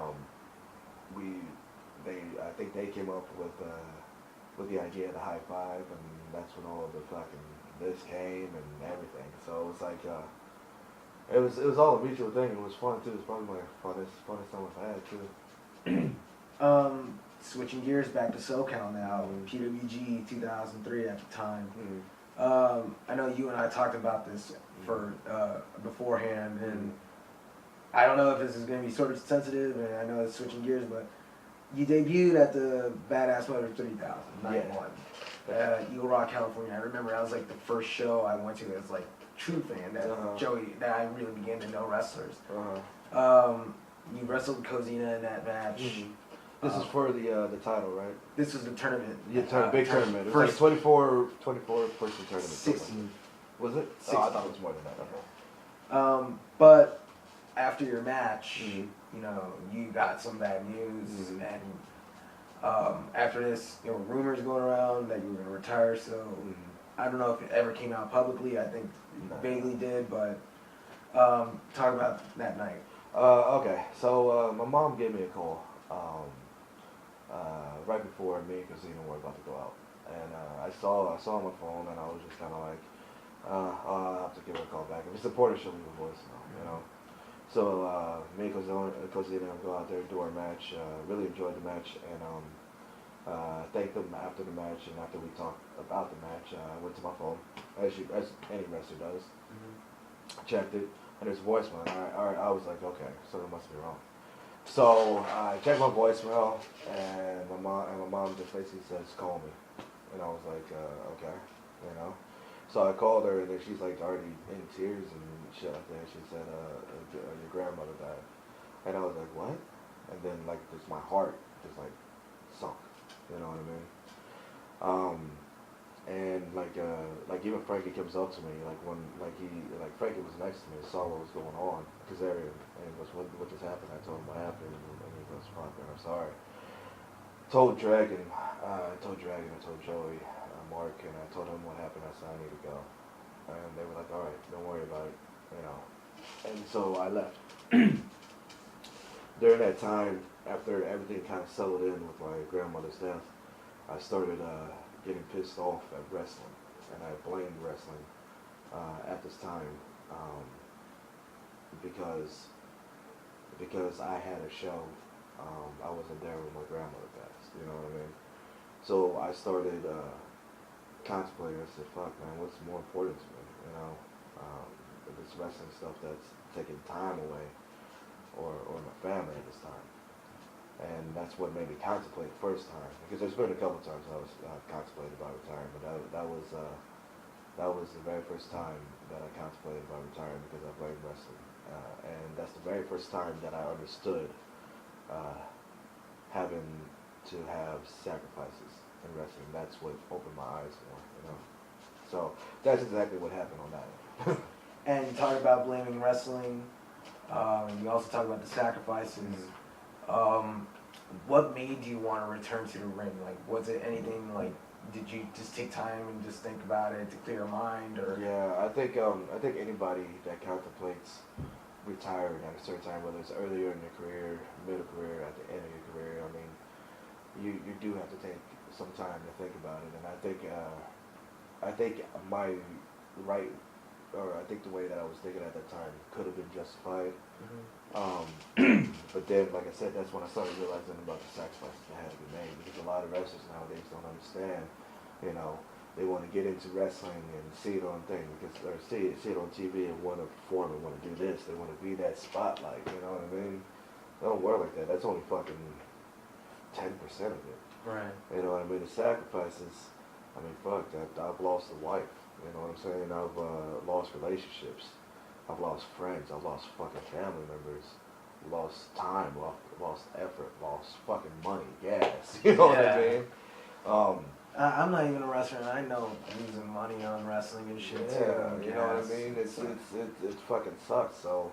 I think they came up with the idea of the High Five, and that's when all of the fucking this came and everything. So it was like it was all a mutual thing. It was fun too. It was probably my funnest time I've had too. Switching gears back to SoCal now, PWG 2003 at the time. I know you and I talked about this for beforehand, and I don't know if this is going to be sort of sensitive, and I know it's switching gears, but you debuted at the Badass Motor 3000, night one, Eagle Rock, California. I remember that was like the first show I went to as like true fan that that I really began to know wrestlers. You wrestled Cozina in that match. This is for the title, right? This was the tournament. Yeah, big tournament. It was like 24 person tournament. 16. Was it? 16. Oh, I thought it was more than that. But after your match, you got some bad news, and after this, there were rumors going around that you were going to retire. So I don't know if it ever came out publicly. I think it vaguely did, but talk about that night. Okay, so my mom gave me a call right before me and Casino were about to go out, and I saw on my phone, and I was just kind of like, I'll have to give her a call back. If it's important, she'll leave a voicemail, So me and Casino go out there, do our match. Really enjoyed the match, and thanked them after the match, and after we talked about the match, I went to my phone, as any wrestler does, checked it, and there's a voicemail. I was like, okay, something must be wrong. So I checked my voicemail, and my mom just basically says, call me. And I was like, okay, So I called her, and then she's like already in tears and shit like that. She said, your grandmother died. And I was like, what? And then like just my heart just like sunk, you know what I mean? And like even Frankie comes up to me, Frankie was next to me and saw what was going on, Kazarian, and he goes, what just happened? I told him what happened, and he goes, fuck man, I'm sorry. Told Dragon, I told Joey, Mark, and I told him what happened. I said, I need to go. And they were like, all right, don't worry about it, And so I left. During that time, after everything kind of settled in with my grandmother's death, I started getting pissed off at wrestling, and I blamed wrestling at this time because I had a show. I wasn't there when my grandmother passed, you know what I mean? So I started contemplating. I said, fuck man, what's more important to me, this wrestling stuff that's taking time away, or my family at this time. And that's what made me contemplate the first time, because there's been a couple times I was contemplated about retiring, but that was the very first time that I contemplated about retiring, because I blamed wrestling, and that's the very first time that I understood having to have sacrifices in wrestling. That's what opened my eyes more, you know. So that's exactly what happened on that end. And you talk about blaming wrestling. You also talk about the sacrifices. What made you want to return to the ring? Like, was it anything like? Did you just take time and just think about it to clear your mind, or? Yeah, I think anybody that contemplates retiring at a certain time, whether it's earlier in your career, middle career, at the end of your career, I mean, you do have to take some time to think about it. And I think my right, or I think the way that I was thinking at that time could have been justified. But then, like I said, that's when I started realizing about the sacrifices that had to be made, because a lot of wrestlers nowadays don't understand, you know, they want to get into wrestling and see it on things, or see it on TV and want to perform and want to do this. They want to be that spotlight, you know what I mean? Don't work like that. That's only fucking 10% of it. Right. You know what I mean? The sacrifices, I mean, fuck, I've lost a wife, you know what I'm saying? I've lost relationships. I've lost friends. I've lost fucking family members. Lost time. Lost effort. Lost fucking money. Gas. You know what I mean? I'm not even a wrestler, and I know losing money on wrestling and shit too. You know what I mean? It fucking sucks. So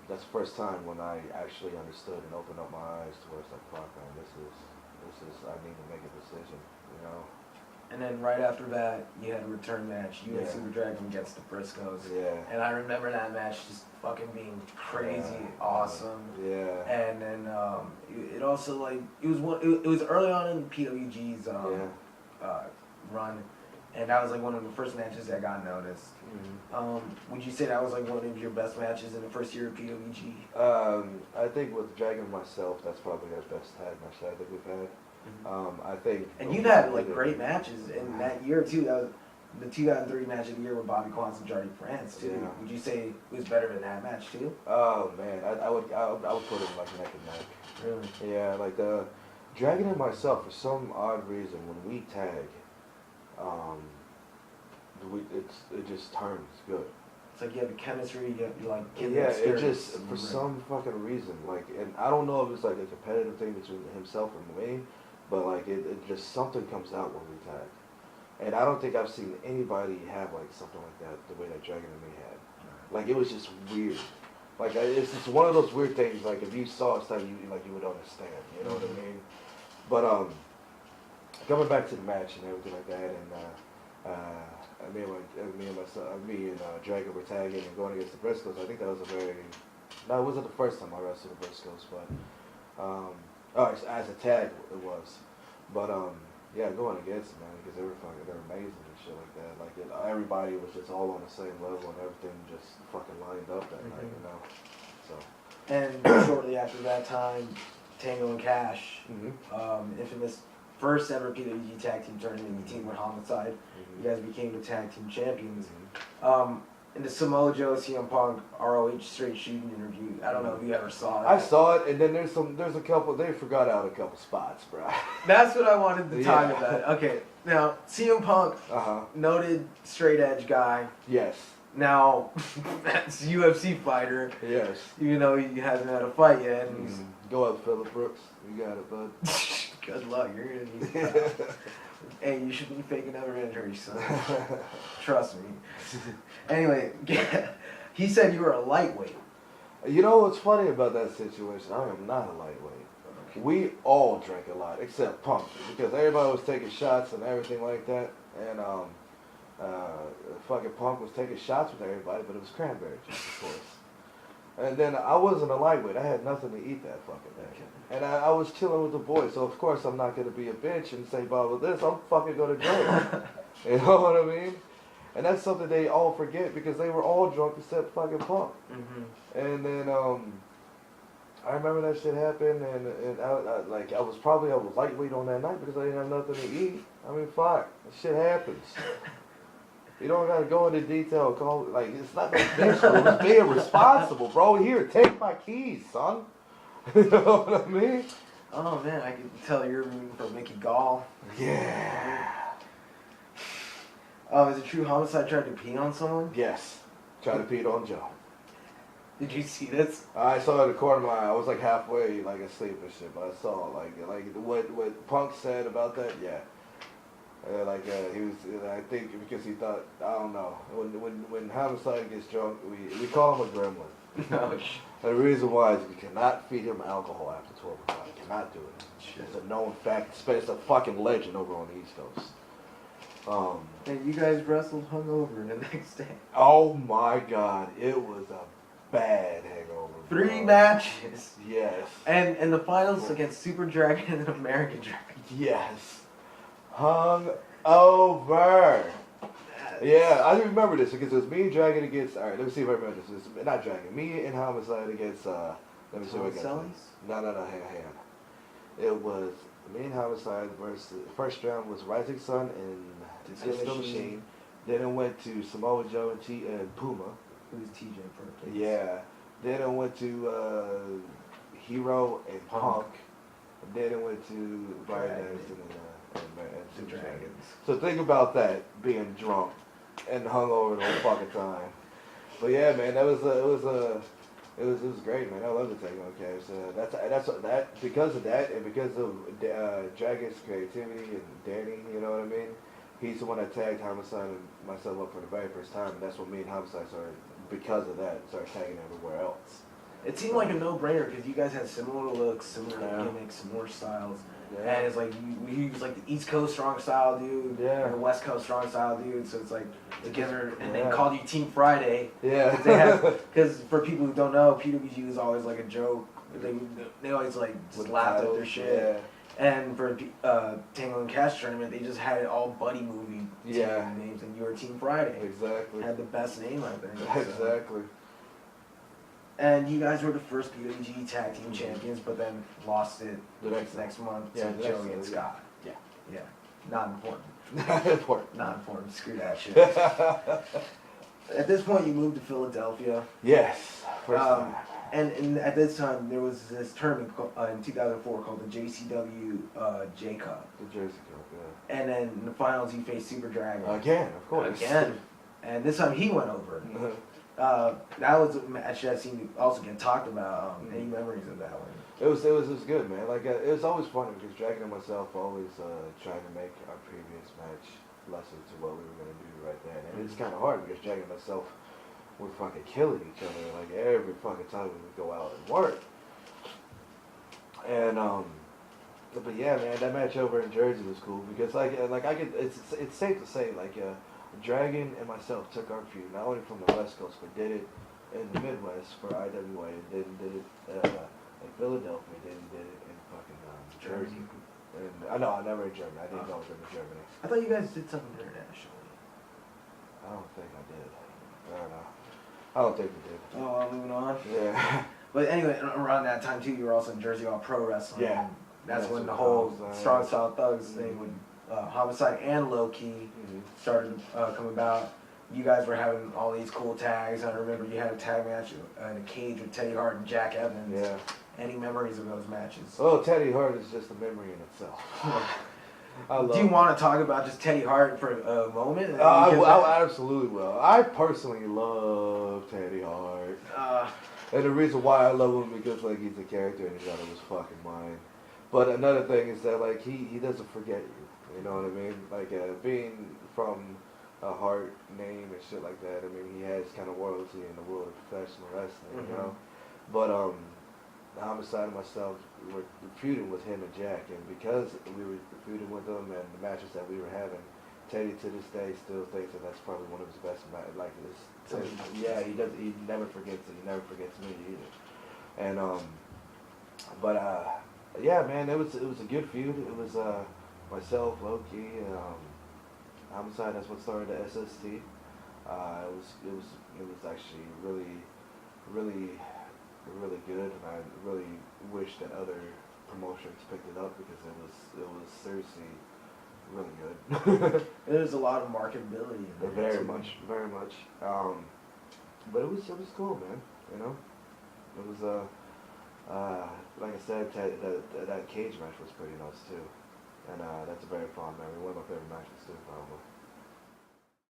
that's the first time when I actually understood and opened up my eyes to where it's like, fuck, man, this is I need to make a decision. You know. And then right after that, you had a return match, Super Dragon against the Briscoes. Yeah. And I remember that match just fucking being crazy, awesome. Yeah. And then it also like it was early on in PWG's run, and that was like one of the first matches that got noticed. Would you say that was like one of your best matches in the first year of PWG? I think with Dragon and myself, that's probably our best tag match that I think we've had. I think. And you've had like great matches in that year too. That was the 2003 match of the year with Bobby Quance and Jardy France too. Yeah. Would you say it was better than that match too? Oh man, I would put it like neck and neck. Really? Yeah, like Dragon and myself, for some odd reason, when we tag, it just turns good. It's like you have a chemistry, you like it just for some fucking reason, like, and I don't know if it's like a competitive thing between himself and me, but like it just something comes out when we tag, and I don't think I've seen anybody have like something like that the way that Dragon and me had. Like it was just weird. Like it's just one of those weird things. Like if you saw it, stuff you would understand. You know what I mean? But coming back to the match and everything like that, and me and Dragon were tagging and going against the Briscoes. I think that was it wasn't the first time I wrestled the Briscoes, but as a tag it was. But yeah, going against them, man, because they're amazing and shit like that. Like everybody was just all on the same level and everything just fucking lined up that night, you know. So. And shortly after that time, Tango and Cash, infamous first ever PWG tag team tournament, you teamed with Homicide. You guys became the tag team champions. In the Samoa Joe CM Punk ROH straight shooting interview, I don't know if you ever saw it. I saw it, and then there's a couple. They forgot out a couple spots, bro. That's what I wanted to talk about. Okay, now CM Punk, noted straight edge guy. Yes. Now, that's UFC fighter. Yes. Even though he hasn't had a fight yet. Go up, Phillip Brooks. You got it, bud. Good luck. You're gonna need it. Hey, you shouldn't be faking another injury, son. Trust me. Anyway, he said you were a lightweight. You know what's funny about that situation? I am not a lightweight. Okay. We all drank a lot, except Punk, because everybody was taking shots and everything like that. And fucking Punk was taking shots with everybody, but it was cranberry juice, of course. And then I wasn't a lightweight. I had nothing to eat that fucking day. And I was chilling with the boys, so of course I'm not going to be a bitch and say, blah, blah, this. I'm fucking going to drink. You know what I mean? And that's something they all forget, because they were all drunk except fucking Punk. And then I remember that shit happened, and I was lightweight on that night because I didn't have nothing to eat. I mean, fuck, that shit happens. You don't gotta go into detail. It's not no bitch, bro. It's being responsible, bro. Here, take my keys, son. You know what I mean? Oh man, I can tell you're rooting for Mickey Gall. Yeah. Oh, is it true Homicide tried to pee on someone? Yes. Tried to pee on Joe. Did you see this? I saw it in the corner of my eye. I was like halfway, like asleep and shit, but I saw like what Punk said about that. Yeah, he was. I think because he thought, I don't know. When Homicide gets drunk, we call him a gremlin. No. And the reason why is we cannot feed him alcohol after 12 o'clock. Cannot do it. It's a known fact. It's a fucking legend over on the East Coast. And you guys wrestled hungover the next day. Oh my God, it was a bad hangover. 3 matches. Yes. And the finals against Super Dragon and American Dragon. Yes. Hung over. Yeah, I remember this because it was me and Dragon against. All right, let me see if I remember this. It was not Dragon. Me and Homicide against. Let me see what I got. No, hang on. It was me and Homicide versus. The first round was Rising Sun and Disco Machine. Then it went to Samoa Joe and Puma. It was TJ Perkins. Yeah. Then it went to Hero and Punk. And then it went to Brian Kendrick and Super Dragons. So think about that, being drunk and hungover the whole fucking time. But yeah, man, it was great, man. I love the Tango. Okay, so that's because of that and because of Dragon's creativity and Danny, you know what I mean? He's the one that tagged Homicide and myself up for the very first time, and that's when me and Homicide started. Because of that, started tagging everywhere else. It seemed like a no-brainer because you guys had similar looks, similar gimmicks, similar styles. Yeah. And it's like you was like the East Coast strong style dude, and the West Coast strong style dude. So it's like together, and they called you Team Friday. Yeah. Because for people who don't know, PWG was always like a joke. They always like just laughed at their shit. Yeah. And for Tango and Cash tournament, they just had it all buddy movie names, and you were Team Friday. Exactly. Had the best name, I think. Exactly. And you guys were the first PWG tag team champions, but then lost it the next month to Joey and Scott. Yeah. Yeah. Not important. Not important. Not important. Screw that shit. At this point, you moved to Philadelphia. Yes. First time. And at this time, there was this tournament in 2004 called the JCW J Cup. The Jersey Cup, yeah. And then in the finals, you faced Super Dragon. Again, of course. Again. And this time, he went over. That was a match that seemed to also get talked about. Any memories of that one? It was good, man. Like it was always funny because Dragon and myself always trying to make our previous match lesser to what we were gonna do right then, and it's kind of hard because Dragon and myself were fucking killing each other like every fucking time we would go out and work. And but yeah, man, that match over in Jersey was cool because like I could. It's safe to say like. Dragon and myself took our feud not only from the West Coast, but did it in the Midwest for IWA, and then did it in Philadelphia, then did it in fucking Jersey. And I never in Germany. I didn't go in Germany. I thought you guys did something internationally. I don't think I did. I don't know. I don't think we did. Oh, moving on. Yeah. But anyway, around that time too, you were also in Jersey All Pro Wrestling. Yeah. That's when the whole Strong Style Thugs thing would. Homicide and Low Key started come about. You guys were having all these cool tags. I remember you had a tag match in a cage with Teddy Hart and Jack Evans. Yeah. Any memories of those matches? Oh, Teddy Hart is just a memory in itself. Do you want to talk about just Teddy Hart for a moment? I absolutely will. I personally love Teddy Hart. And the reason why I love him because like he's a character and he's out of his fucking mind. But another thing is that like he doesn't forget you. You know what I mean? Like, being from a Hart name and shit like that, I mean, he has kind of royalty in the world of professional wrestling, you know? But, Homicide and myself were feuding with him and Jack, and because we were feuding with them and the matches that we were having, Teddy to this day still thinks that that's probably one of his best matches. Like, yeah, he never forgets it. He never forgets me either. And, yeah, man, it was a good feud. It was, myself, Loki, Homicide. That's what started the SST. It was actually really good, and I really wish that other promotions picked it up because it was seriously really good. There's a lot of marketability in there. Very much. But it was cool, man. You know, it was like I said, that cage match was pretty nuts too. And that's a very fond memory. One of my favorite matches too, probably.